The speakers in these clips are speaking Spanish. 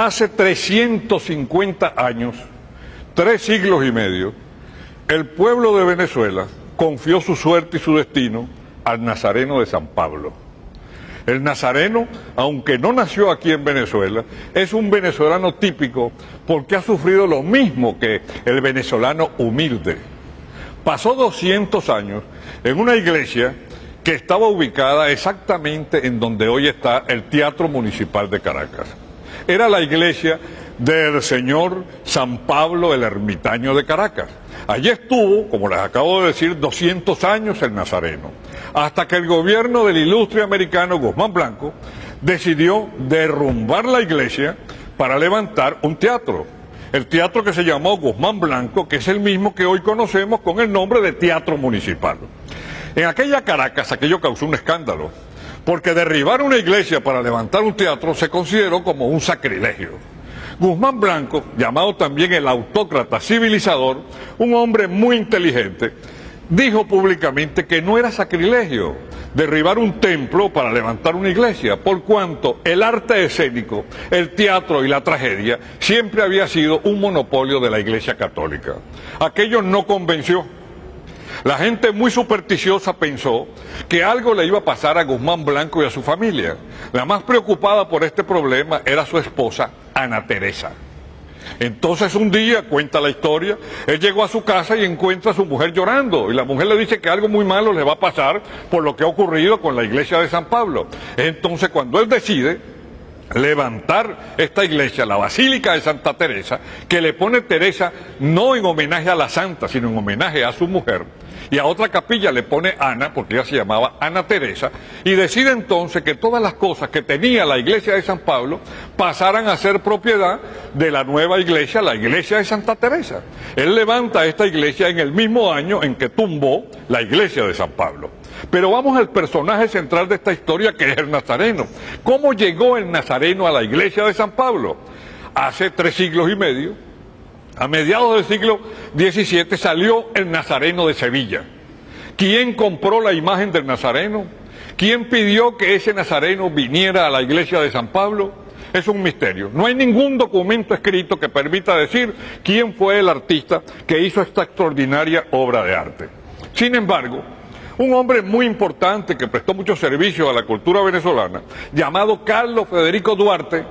Hace 350 años, 3 siglos y medio, el pueblo de Venezuela confió su suerte y su destino al Nazareno de San Pablo. El nazareno, aunque no nació aquí en Venezuela, es un venezolano típico porque ha sufrido lo mismo que el venezolano humilde. Pasó 200 años en una iglesia que estaba ubicada exactamente en donde hoy está el Teatro Municipal de Caracas. Era la iglesia del señor San Pablo el Ermitaño de Caracas. Allí estuvo, como les acabo de decir, 200 años el nazareno, hasta que el gobierno del ilustre americano Guzmán Blanco decidió derrumbar la iglesia para levantar un teatro. El teatro que se llamó Guzmán Blanco, que es el mismo que hoy conocemos con el nombre de Teatro Municipal. En aquella Caracas aquello causó un escándalo, porque derribar una iglesia para levantar un teatro se consideró como un sacrilegio. Guzmán Blanco, llamado también el autócrata civilizador, un hombre muy inteligente, dijo públicamente que no era sacrilegio derribar un templo para levantar una iglesia, por cuanto el arte escénico, el teatro y la tragedia siempre había sido un monopolio de la Iglesia Católica. Aquello no convenció. La gente muy supersticiosa pensó que algo le iba a pasar a Guzmán Blanco y a su familia. La más preocupada por este problema era su esposa, Ana Teresa. Entonces un día, cuenta la historia, él llegó a su casa y encuentra a su mujer llorando, y la mujer le dice que algo muy malo le va a pasar por lo que ha ocurrido con la iglesia de San Pablo. Entonces cuando él decide levantar esta iglesia, la Basílica de Santa Teresa, que le pone Teresa no en homenaje a la santa, sino en homenaje a su mujer, y a otra capilla le pone Ana, porque ella se llamaba Ana Teresa, y decide entonces que todas las cosas que tenía la iglesia de San Pablo pasaran a ser propiedad de la nueva iglesia, la iglesia de Santa Teresa. Él levanta esta iglesia en el mismo año en que tumbó la iglesia de San Pablo. Pero vamos al personaje central de esta historia, que es el nazareno. ¿Cómo llegó el nazareno a la iglesia de San Pablo? Hace 3 siglos y medio, a mediados del siglo XVII, salió el nazareno de Sevilla. ¿Quién compró la imagen del nazareno? ¿Quién pidió que ese nazareno viniera a la iglesia de San Pablo? Es un misterio. No hay ningún documento escrito que permita decir quién fue el artista que hizo esta extraordinaria obra de arte. Sin embargo, un hombre muy importante que prestó muchos servicios a la cultura venezolana, llamado Carlos Federico Duarte,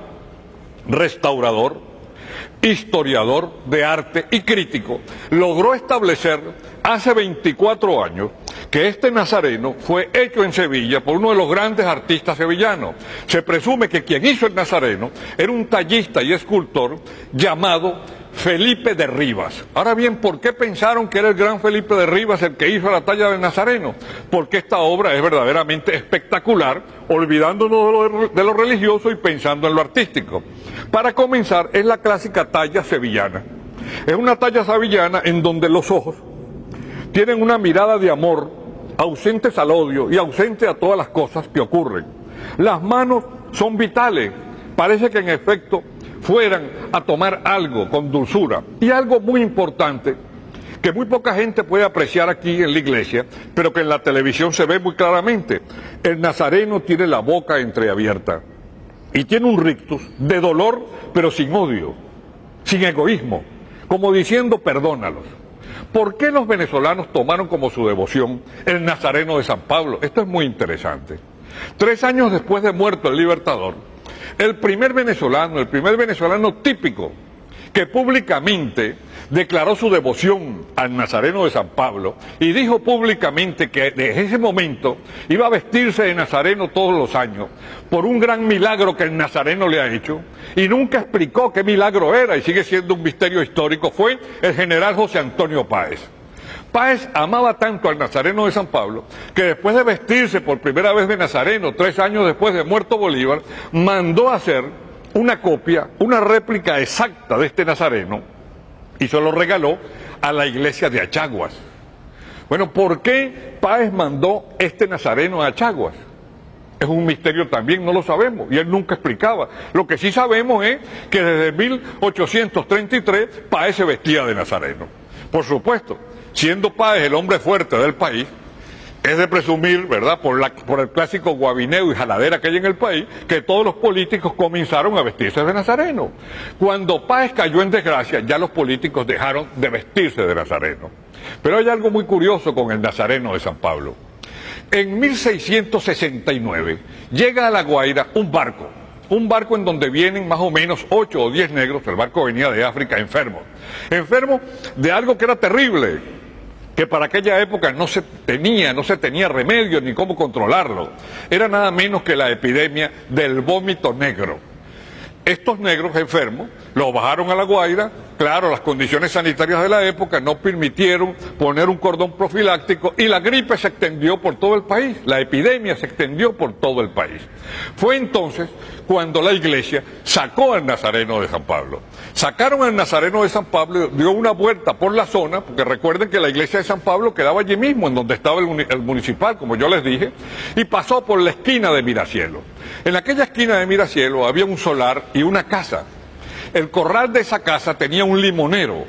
restaurador, historiador de arte y crítico, logró establecer hace 24 años que este nazareno fue hecho en Sevilla por uno de los grandes artistas sevillanos. Se presume que quien hizo el nazareno era un tallista y escultor llamado Felipe de Rivas. Ahora bien, ¿por qué pensaron que era el gran Felipe de Rivas el que hizo la talla del nazareno? Porque esta obra es verdaderamente espectacular, olvidándonos de lo religioso y pensando en lo artístico. Para comenzar, es la clásica talla sevillana. Es una talla sevillana en donde los ojos tienen una mirada de amor, ausentes al odio y ausentes a todas las cosas que ocurren. Las manos son vitales, parece que en efecto fueran a tomar algo con dulzura. Y algo muy importante, que muy poca gente puede apreciar aquí en la iglesia, pero que en la televisión se ve muy claramente: el nazareno tiene la boca entreabierta y tiene un rictus de dolor, pero sin odio, sin egoísmo, como diciendo perdónalos. ¿Por qué los venezolanos tomaron como su devoción el nazareno de San Pablo? Esto es muy interesante. 3 años después de muerto el Libertador, el primer venezolano típico que públicamente declaró su devoción al nazareno de San Pablo y dijo públicamente que desde ese momento iba a vestirse de nazareno todos los años por un gran milagro que el nazareno le ha hecho, y nunca explicó qué milagro era y sigue siendo un misterio histórico, fue el general José Antonio Páez. Páez amaba tanto al nazareno de San Pablo que después de vestirse por primera vez de nazareno, 3 años después de muerto Bolívar, mandó a hacer una copia, una réplica exacta de este nazareno, y se lo regaló a la iglesia de Achaguas. Bueno, ¿por qué Páez mandó este nazareno a Achaguas? Es un misterio también, no lo sabemos, y él nunca explicaba. Lo que sí sabemos es que desde 1833 Páez se vestía de nazareno. Por supuesto, siendo Páez el hombre fuerte del país, Es de presumir, ¿verdad?, por el clásico guabineo y jaladera que hay en el país, que todos los políticos comenzaron a vestirse de nazareno. Cuando Páez cayó en desgracia, ya los políticos dejaron de vestirse de nazareno. Pero hay algo muy curioso con el nazareno de San Pablo. En 1669 llega a La Guaira un barco en donde vienen más o menos 8 o 10 negros. El barco venía de África enfermos de algo que era terrible, que para aquella época no se tenía remedio ni cómo controlarlo. Era nada menos que la epidemia del vómito negro. Estos negros enfermos los bajaron a La Guaira. Claro, las condiciones sanitarias de la época no permitieron poner un cordón profiláctico y la gripe se extendió por todo el país, la epidemia se extendió por todo el país. Fue entonces cuando la iglesia sacó al Nazareno de San Pablo. Sacaron al Nazareno de San Pablo, dio una vuelta por la zona, porque recuerden que la iglesia de San Pablo quedaba allí mismo, en donde estaba el municipal, como yo les dije, y pasó por la esquina de Miracielo. En aquella esquina de Miracielo había un solar y una casa. El corral de esa casa tenía un limonero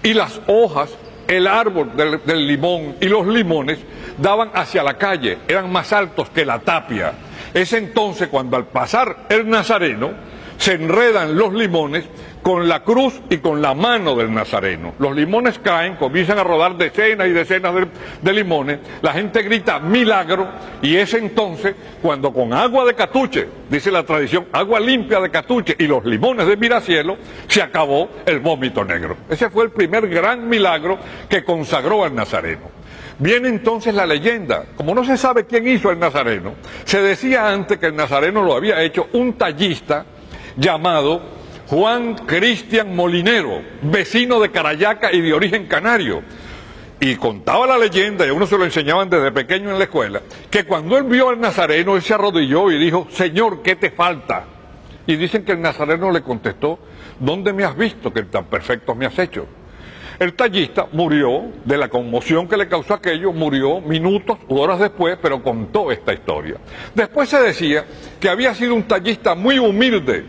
y las hojas, el árbol del limón y los limones daban hacia la calle, eran más altos que la tapia. Es entonces cuando al pasar el Nazareno se enredan los limones con la cruz y con la mano del Nazareno. Los limones caen, comienzan a rodar decenas y decenas de limones, la gente grita milagro, y es entonces cuando con agua de catuche, dice la tradición, agua limpia de catuche y los limones de Miracielo, se acabó el vómito negro. Ese fue el primer gran milagro que consagró al Nazareno. Viene entonces la leyenda. Como no se sabe quién hizo el Nazareno, se decía antes que el Nazareno lo había hecho un tallista llamado Juan Cristian Molinero, vecino de Carayaca y de origen canario. Y contaba la leyenda, y a uno se lo enseñaban desde pequeño en la escuela, que cuando él vio al Nazareno, él se arrodilló y dijo: Señor, ¿qué te falta? Y dicen que el Nazareno le contestó: ¿dónde me has visto que tan perfecto me has hecho? El tallista murió de la conmoción que le causó aquello, murió minutos u horas después, pero contó esta historia. Después se decía que había sido un tallista muy humilde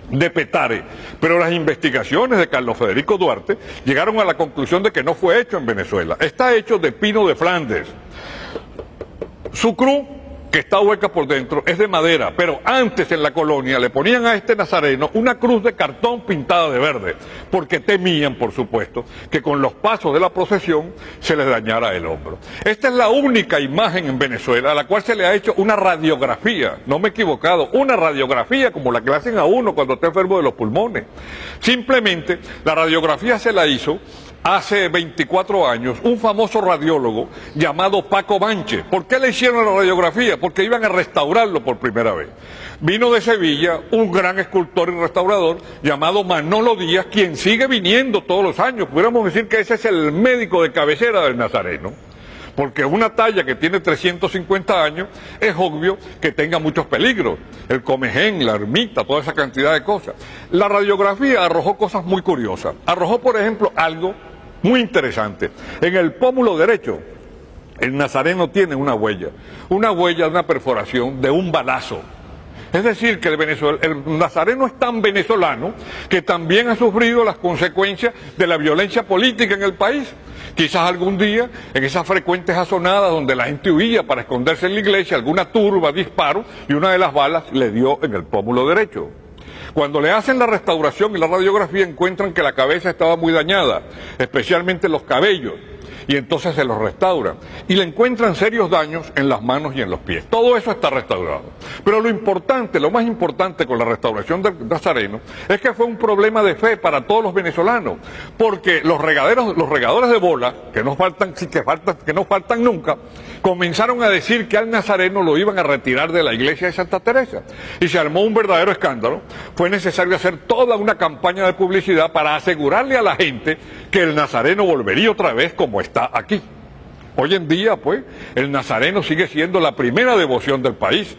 de Petare, pero las investigaciones de Carlos Federico Duarte llegaron a la conclusión de que no fue hecho en Venezuela. Está hecho de pino de Flandes. Su cruz, que está hueca por dentro, es de madera, pero antes en la colonia le ponían a este nazareno una cruz de cartón pintada de verde, porque temían, por supuesto, que con los pasos de la procesión se les dañara el hombro. Esta es la única imagen en Venezuela a la cual se le ha hecho una radiografía, no me he equivocado, una radiografía como la que le hacen a uno cuando está enfermo de los pulmones. Simplemente la radiografía se la hizo hace 24 años un famoso radiólogo llamado Paco Banche. ¿Por qué le hicieron la radiografía? Porque iban a restaurarlo por primera vez. Vino de Sevilla un gran escultor y restaurador llamado Manolo Díaz, quien sigue viniendo todos los años. Pudiéramos decir que ese es el médico de cabecera del Nazareno, porque una talla que tiene 350 años es obvio que tenga muchos peligros. El comején, la ermita, toda esa cantidad de cosas. La radiografía arrojó cosas muy curiosas. Arrojó, por ejemplo, algo muy interesante. En el pómulo derecho, el Nazareno tiene una huella de una perforación de un balazo. Es decir, que el Nazareno es tan venezolano que también ha sufrido las consecuencias de la violencia política en el país. Quizás algún día, en esas frecuentes azonadas donde la gente huía para esconderse en la iglesia, alguna turba disparó y una de las balas le dio en el pómulo derecho. Cuando le hacen la restauración y la radiografía encuentran que la cabeza estaba muy dañada, especialmente los cabellos, y entonces se los restauran y le encuentran serios daños en las manos y en los pies. Todo eso está restaurado. Pero lo más importante con la restauración del Nazareno es que fue un problema de fe para todos los venezolanos, porque los regadores de bola, que no faltan nunca, comenzaron a decir que al Nazareno lo iban a retirar de la iglesia de Santa Teresa y se armó un verdadero escándalo. Fue necesario hacer toda una campaña de publicidad para asegurarle a la gente que el Nazareno volvería otra vez como está aquí. Hoy en día, pues, el Nazareno sigue siendo la primera devoción del país.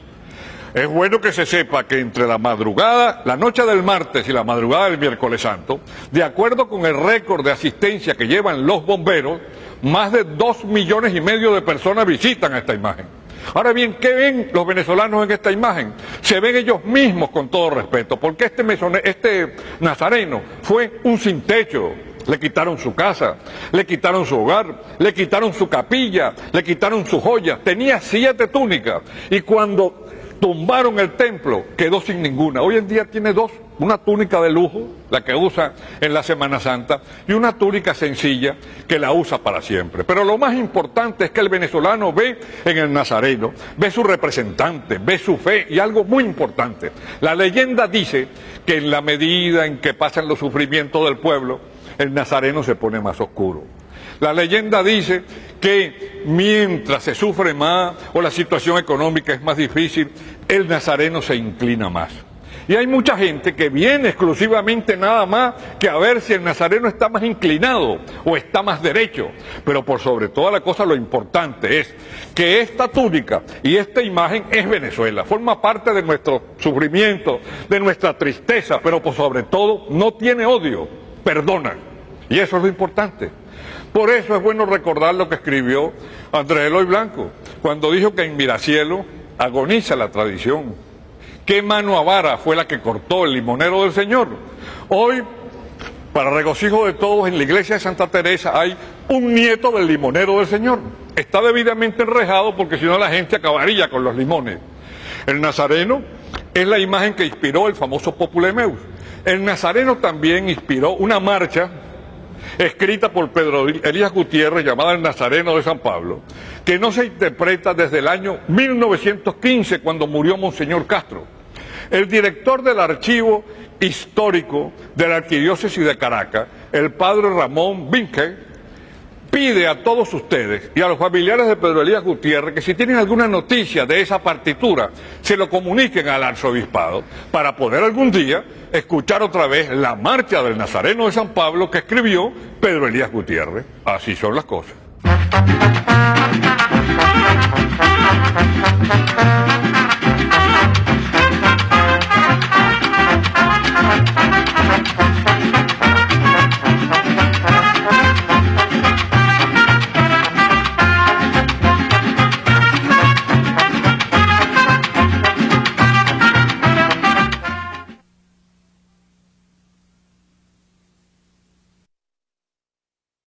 Es bueno que se sepa que entre la noche del martes y la madrugada del miércoles santo, de acuerdo con el récord de asistencia que llevan los bomberos, más de 2,5 millones de personas visitan esta imagen. Ahora bien, ¿qué ven los venezolanos en esta imagen? Se ven ellos mismos, con todo respeto, porque este Nazareno fue un sin techo, Le quitaron su casa, le quitaron su hogar, le quitaron su capilla, le quitaron sus joyas. Tenía 7 túnicas y cuando tumbaron el templo quedó sin ninguna. Hoy en día tiene 2, una túnica de lujo, la que usa en la Semana Santa, y una túnica sencilla que la usa para siempre. Pero lo más importante es que el venezolano ve en el nazareno, ve su representante, ve su fe y algo muy importante. La leyenda dice que en la medida en que pasan los sufrimientos del pueblo, el nazareno se pone más oscuro. La leyenda dice que mientras se sufre más o la situación económica es más difícil, el nazareno se inclina más. Y hay mucha gente que viene exclusivamente nada más que a ver si el nazareno está más inclinado o está más derecho. Pero por sobre toda la cosa lo importante es que esta túnica y esta imagen es Venezuela, forma parte de nuestro sufrimiento, de nuestra tristeza, pero por sobre todo no tiene odio, perdona. Y eso es lo importante. Por eso es bueno recordar lo que escribió Andrés Eloy Blanco, cuando dijo que en Miracielo agoniza la tradición. ¿Qué mano avara fue la que cortó el limonero del Señor? Hoy, para regocijo de todos, en la iglesia de Santa Teresa hay un nieto del limonero del Señor. Está debidamente enrejado porque si no la gente acabaría con los limones. El nazareno es la imagen que inspiró el famoso Populemeus. El nazareno también inspiró una marcha escrita por Pedro Elías Gutiérrez, llamada El Nazareno de San Pablo, que no se interpreta desde el año 1915, cuando murió Monseñor Castro. El director del archivo histórico de la Arquidiócesis de Caracas, el padre Ramón Vinque, pide a todos ustedes y a los familiares de Pedro Elías Gutiérrez que si tienen alguna noticia de esa partitura, se lo comuniquen al arzobispado para poder algún día escuchar otra vez la marcha del Nazareno de San Pablo que escribió Pedro Elías Gutiérrez. Así son las cosas.